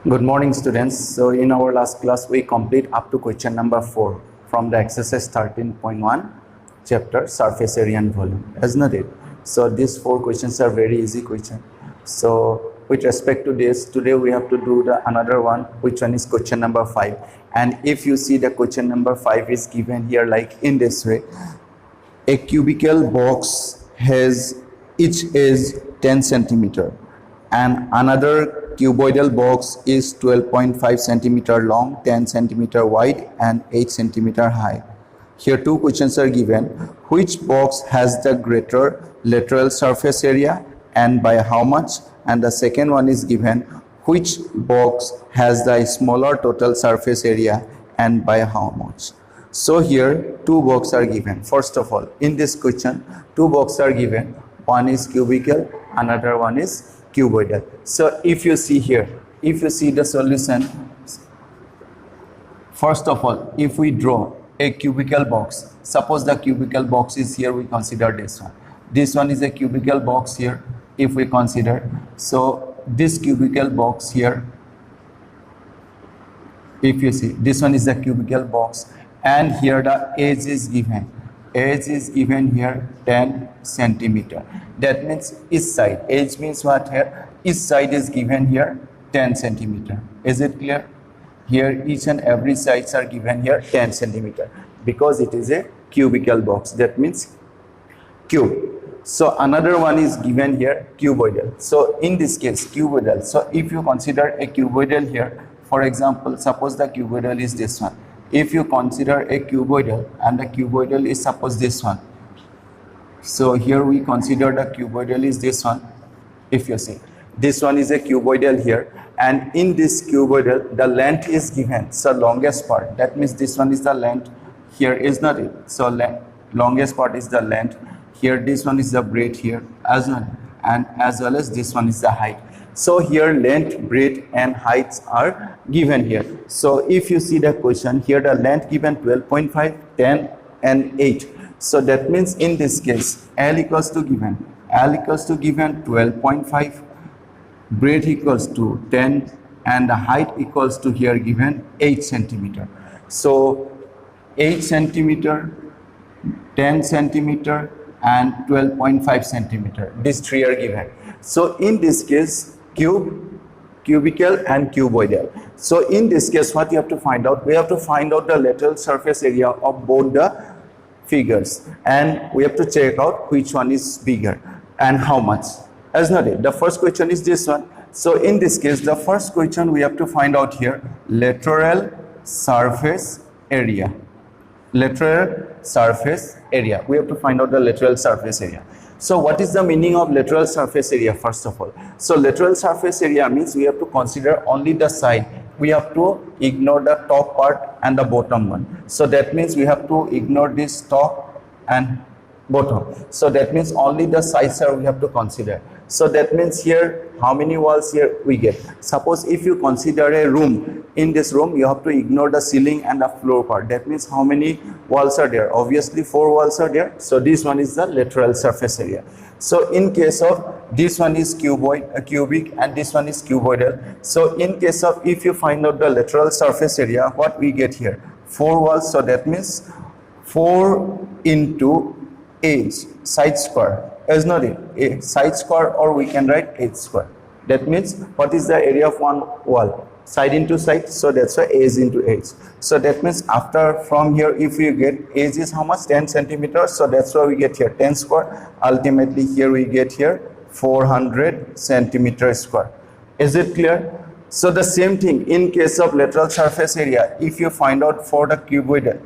Good morning, students. So in our last class, we complete up to question number 4 from the exercise 13.1 chapter surface area and volume, isn't it? So these 4 questions are very easy questions. So with respect to this, today we have to do the another one, which one is question number 5. And if you see the question number 5 is given here like in this way. A cubical box has each is 10 centimeter and another cuboidal box is 12.5 centimeter long, 10 centimeter wide and 8 centimeter high. Here two questions are given. Which box has the greater lateral surface area and by how much? And the second one is given. Which box has the smaller total surface area and by how much? So here two boxes are given. First of all, in this question, two boxes are given. One is cubical, another one is cuboidal. So if you see here, if you see the solution, first of all, if we draw a cubical box, suppose the cubical box is here, we consider this one. This one is a cubical box here, if we consider. So this cubical box here, if you see, this one is the cubical box. And here the edge is given. Edge is given here 10 centimeter. That means each side. Edge means what here? Each side is given here 10 centimeter. Is it clear? Here each and every sides are given here 10 centimeter because it is a cubical box. That means cube. So another one is given here cuboidal. So in this case cuboidal. So if you consider a cuboidal here, for example, suppose the cuboidal is this one. If you consider a cuboidal and the cuboidal is suppose this one. So here we consider the cuboidal is this one. If you see, this one is a cuboidal here, and in this cuboidal the length is given. So longest part, that means this one is the length, here is not it. So longest part is the length. Here this one is the breadth here as well, and as well as this one is the height. So here length, breadth and heights are given here. So if you see the question here, the length given 12.5, 10 and 8. So that means in this case L equals to given 12.5, breadth equals to 10 and the height equals to here given 8 centimeter. So 8 centimeter, 10 centimeter and 12.5 centimeter. These three are given. So in this case cubical and cuboidal. So in this case what you have to find out? We have to find out the lateral surface area of both the figures and we have to check out which one is bigger and how much. As not it. The first question is this one. So in this case the first question we have to find out here lateral surface area. Lateral surface area. We have to find out the lateral surface area. So what is the meaning of lateral surface area first of all? So lateral surface area means we have to consider only the side. We have to ignore the top part and the bottom one. So that means we have to ignore this top and bottom. So that means only the sides are we have to consider. So that means here how many walls here we get. Suppose if you consider a room, in this room you have to ignore the ceiling and the floor part. That means how many walls are there? Obviously 4 walls are there. So this one is the lateral surface area. So in case of this one is cubic and this one is cuboidal. So in case of if you find out the lateral surface area, what we get here? 4 walls. So that means 4 into edge side square. Is not it a side square, or we can write edge square. That means what is the area of one wall? Side into side. So that's why edge into edge. So that means after from here if we get edge is how much? 10 centimeters. So that's why we get here 10 square. Ultimately here we get here 400 centimeters square. Is it clear? So the same thing in case of lateral surface area, if you find out for the cuboidal.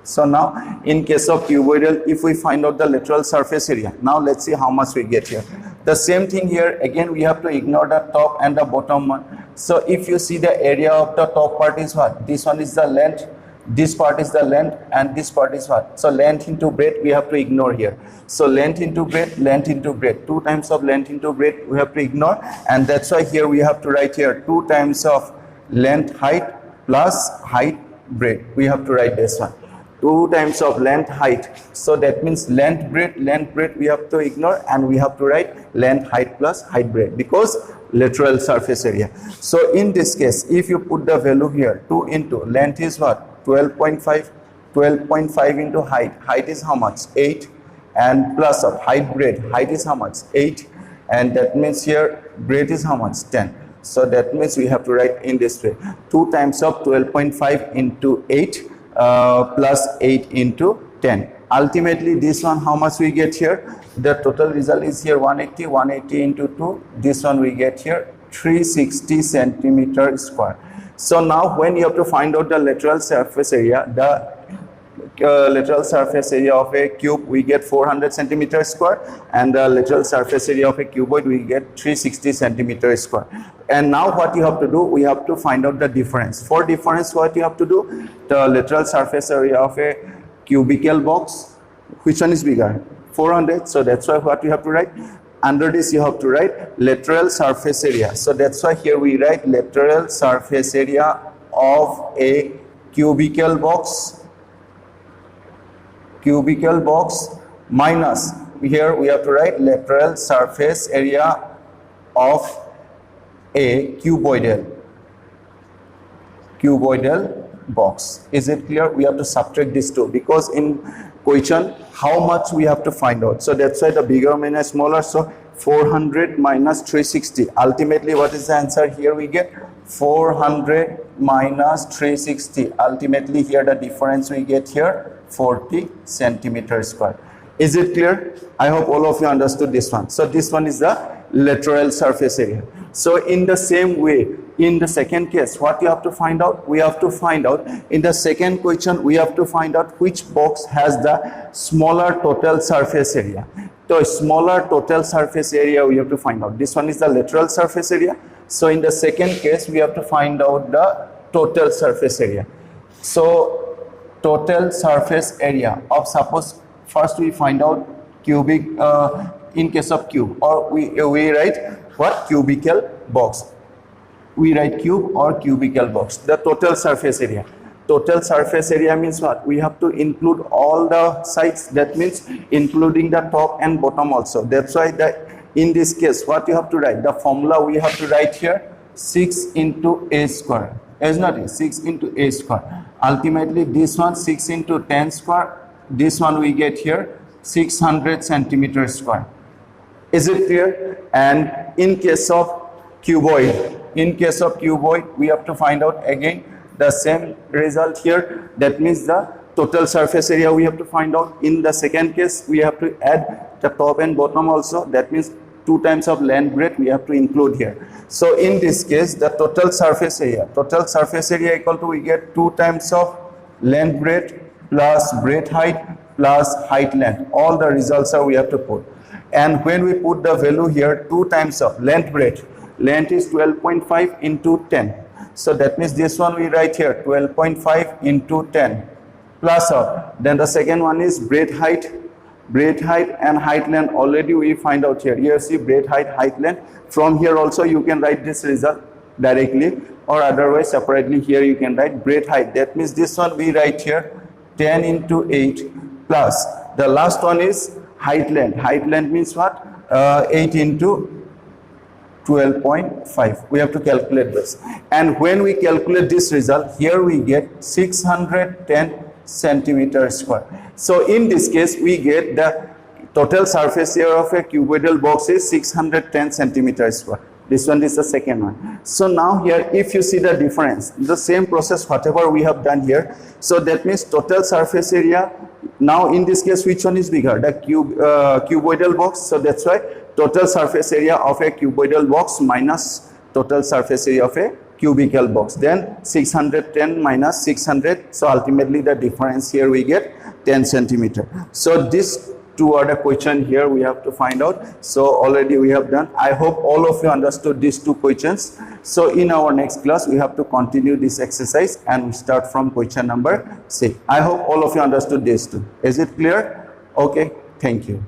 So now in case of cuboidal, if we find out the lateral surface area, now let's see how much we get here. The same thing here, again we have to ignore the top and the bottom one. So if you see the area of the top part is what? This one is the length, this part is the length and this part is what? So length into breadth we have to ignore here. So length into breadth, 2 times of length into breadth we have to ignore, and that's why here we have to write here 2 times of length height plus height breadth. We have to write this one. 2 times of length height. So that means length breadth we have to ignore, and we have to write length height plus height breadth, because lateral surface area. So in this case, if you put the value here, 2 into length is what, 12.5, 12.5 into height is how much, 8, and plus of height is how much, 8, and that means here breadth is how much, 10. So that means we have to write in this way, 2 times of 12.5 into 8 plus 8 into 10. Ultimately this one, how much we get here, the total result is here 180 into 2, this one we get here 360 centimeter square. So now when you have to find out the lateral surface area, the lateral surface area of a cube we get 400 centimeter square, and the lateral surface area of a cuboid we get 360 centimeter square. And now what you have to do, we have to find out the difference. For difference, what you have to do, the lateral surface area of a cubical box, which one is bigger, 400, so that's why what you have to write, under this you have to write lateral surface area. So that's why here we write lateral surface area of a cubical box minus, here we have to write lateral surface area of a cuboidal box. Is it clear? We have to subtract these two, because in question how much we have to find out. So that's why the bigger minus smaller. So 400 minus 360, ultimately what is the answer? Here we get 400 minus 360, ultimately here the difference we get here 40 centimeter square. Is it clear? I hope all of you understood this one. So this one is the lateral surface area. So in the same way, in the second case, what you have to find out? We have to find out, in the second question, we have to find out which box has the smaller total surface area. So smaller total surface area we have to find out. This one is the lateral surface area. So in the second case, we have to find out the total surface area. So total surface area of, suppose first we find out cubic, in case of cube, or we write what, cubical box. We write cube or cubical box. The total surface area. Total surface area means what? We have to include all the sides. That means including the top and bottom also. That's why in this case, what you have to write? The formula we have to write here, 6 into a square. Is not it? 6 into a square. Ultimately, this one 6 into 10 square. This one we get here 600 centimeter square. Is it clear? And in case of cuboid, we have to find out again the same result here. That means the total surface area we have to find out. In the second case, we have to add the top and bottom also. That means 2 times of length breadth we have to include here. So in this case, the total surface area equal to, we get 2 times of length breadth plus breadth height plus height length. All the results are we have to put. And when we put the value here, 2 times of length breadth, length is 12.5 into 10. So that means this one we write here 12.5 into 10 plus of, then the second one is breadth height and height length. Already we find out here. Here see breadth height length. From here also you can write this result directly, or otherwise separately here you can write breadth height. That means this one we write here 10 into 8 plus the last one is height length. Height length means what? 8 into 12.5. We have to calculate this. And when we calculate this result, here we get 610 centimeter square. So in this case, we get the total surface area of a cuboidal box is 610 centimeter square. This one is the second one. So now here, if you see the difference, the same process, whatever we have done here. So that means total surface area. Now in this case, which one is bigger? The cuboidal box. So that's why total surface area of a cuboidal box minus total surface area of a cubical box. Then 610 minus 600. So ultimately the difference here we get 10 centimeter. So this two are the question here we have to find out. So already we have done. I hope all of you understood these two questions. So in our next class we have to continue this exercise and we start from question number 6. I hope all of you understood these two. Is it clear? Okay, thank you.